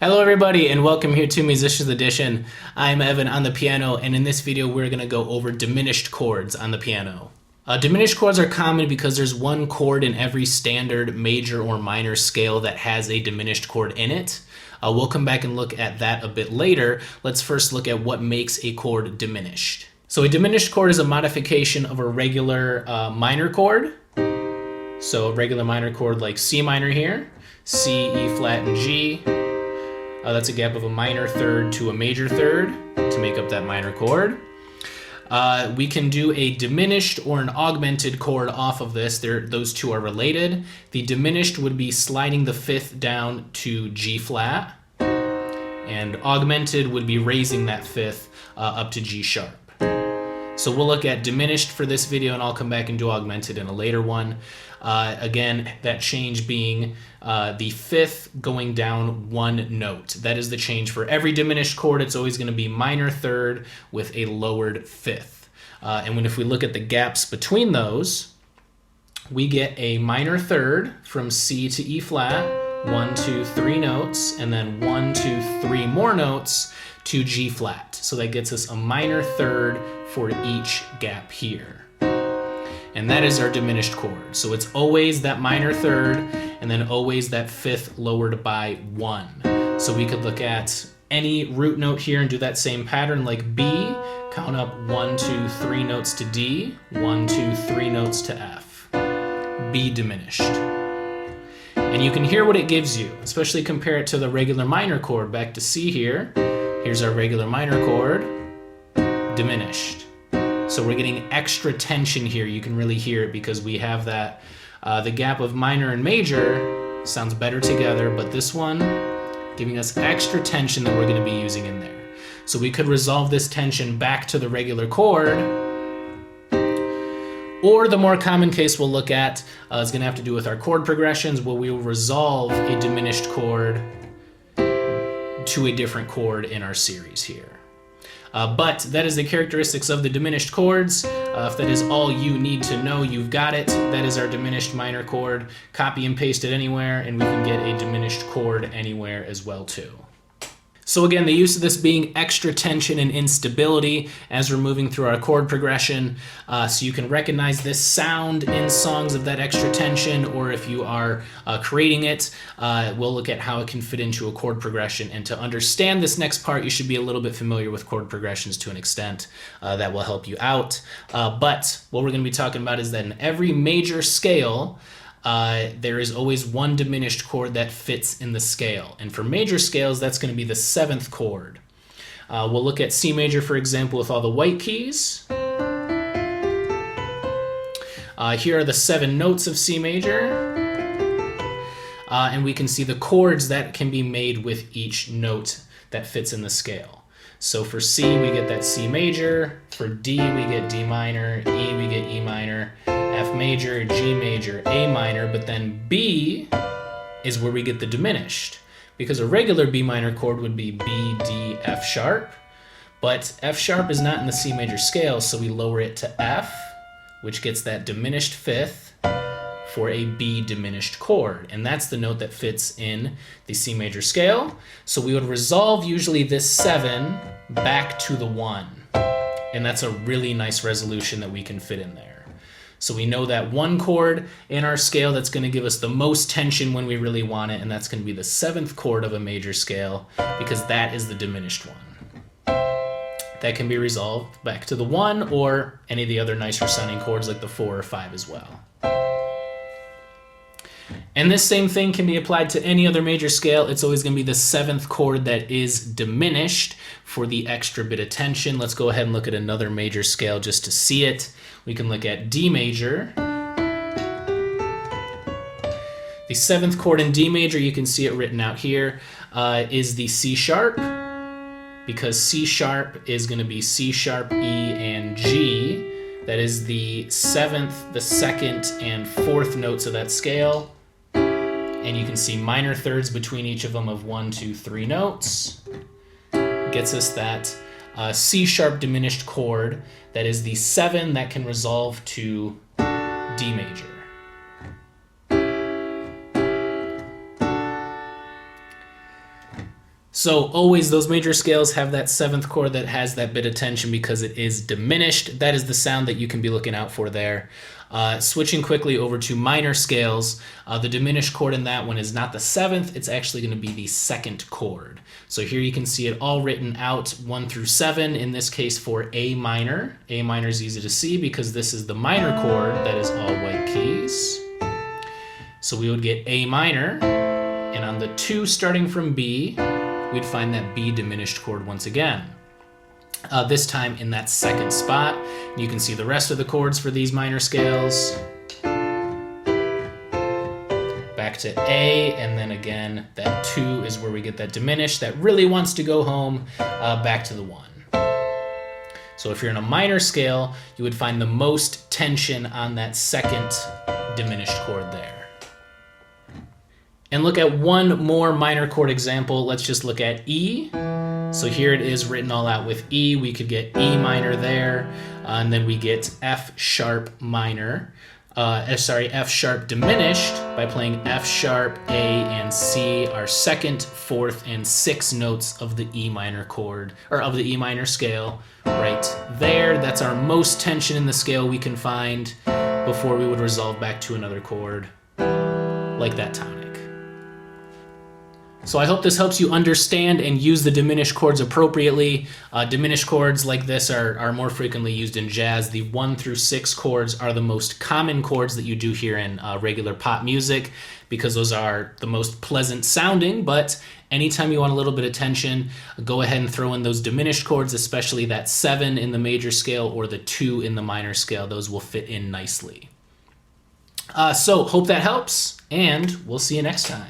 Hello everybody and welcome here to Musicians Edition. I'm Evan on the piano, and in this video we're going to go over diminished chords on the piano. Diminished chords are common because there's one chord in every standard major or minor scale that has a diminished chord in it. We'll come back and look at that a bit later. Let's first look at what makes a chord diminished. So a diminished chord is a modification of a regular minor chord. So a regular minor chord like C minor here, C, E flat, and G. That's a gap of a minor third to a major third to make up that minor chord. We can do a diminished or an augmented chord off of this. Those two are related. The diminished would be sliding the fifth down to G flat, and augmented would be raising that fifth up to G sharp. So we'll look at diminished for this video, and I'll come back and do augmented in a later one. Again, that change being the fifth going down one note. That is the change for every diminished chord. It's always going to be minor third with a lowered fifth. If we look at the gaps between those, we get a minor third from C to E flat, 1, 2, 3 notes, and then 1, 2, 3 more notes to G flat. So that gets us a minor third for each gap here. And that is our diminished chord. So it's always that minor third and then always that fifth lowered by 1. So we could look at any root note here and do that same pattern like B, count up 1, 2, 3 notes to D, 1, 2, 3 notes to F. B diminished. And you can hear what it gives you, especially compare it to the regular minor chord. Back to C here. Here's our regular minor chord, diminished. So we're getting extra tension here. You can really hear it because we have that, the gap of minor and major sounds better together, but this one giving us extra tension that we're going to be using in there. So we could resolve this tension back to the regular chord, or the more common case we'll look at is going to have to do with our chord progressions, where we will resolve a diminished chord to a different chord in our series here. But that is the characteristics of the diminished chords. If that is all you need to know, you've got it. That is our diminished minor chord. Copy and paste it anywhere, and we can get a diminished chord anywhere as well too. So again, the use of this being extra tension and instability as we're moving through our chord progression. So you can recognize this sound in songs of that extra tension, or if you are creating it, we'll look at how it can fit into a chord progression. And to understand this next part, you should be a little bit familiar with chord progressions to an extent. That will help you out. But what we're going to be talking about is that in every major scale, there is always one diminished chord that fits in the scale. And for major scales, that's going to be the 7th chord. We'll look at C major, for example, with all the white keys. Here are the 7 notes of C major. And we can see the chords that can be made with each note that fits in the scale. So for C, we get that C major. For D, we get D minor. E, we get E minor. F major, G major, A minor, but then B is where we get the diminished, because a regular B minor chord would be B, D, F sharp, but F sharp is not in the C major scale, so we lower it to F, which gets that diminished fifth for a B diminished chord, and that's the note that fits in the C major scale. So we would resolve usually this 7 back to the 1, and that's a really nice resolution that we can fit in there. So we know that one chord in our scale that's going to give us the most tension when we really want it, and that's going to be the 7th chord of a major scale, because that is the diminished one. That can be resolved back to the 1 or any of the other nicer sounding chords like the 4 or 5 as well. And this same thing can be applied to any other major scale. It's always going to be the 7th chord that is diminished for the extra bit of tension. Let's go ahead and look at another major scale just to see it. We can look at D major. The 7th chord in D major, you can see it written out here, is the C sharp, because C sharp is going to be C sharp, E, and G. That is the 7th, the 2nd, and 4th notes of that scale. And you can see minor thirds between each of them of 1, 2, 3 notes. Gets us that C sharp diminished chord that is the 7 that can resolve to D major. So always those major scales have that seventh chord that has that bit of tension because it is diminished. That is the sound that you can be looking out for there. Switching quickly over to minor scales, the diminished chord in that one is not the seventh, it's actually going to be the second chord. So here you can see it all written out 1 through 7, in this case for A minor. A minor is easy to see because this is the minor chord that is all white keys. So we would get A minor, and on the 2 starting from B, we'd find that B diminished chord once again. This time in that second spot. You can see the rest of the chords for these minor scales. Back to A, and then again, that 2 is where we get that diminished that really wants to go home, back to the 1. So if you're in a minor scale, you would find the most tension on that second diminished chord there. And look at one more minor chord example. Let's just look at E. So here it is written all out with E. We could get E minor there, and then we get F sharp minor. F sharp diminished by playing F sharp, A, and C, our second, fourth, and sixth notes of the E minor chord, or of the E minor scale right there. That's our most tension in the scale we can find before we would resolve back to another chord like that tonic. So I hope this helps you understand and use the diminished chords appropriately. Diminished chords like this are more frequently used in jazz. The 1 through 6 chords are the most common chords that you do hear in regular pop music because those are the most pleasant sounding, but anytime you want a little bit of tension, go ahead and throw in those diminished chords, especially that 7 in the major scale or the 2 in the minor scale. Those will fit in nicely. So hope that helps, and we'll see you next time.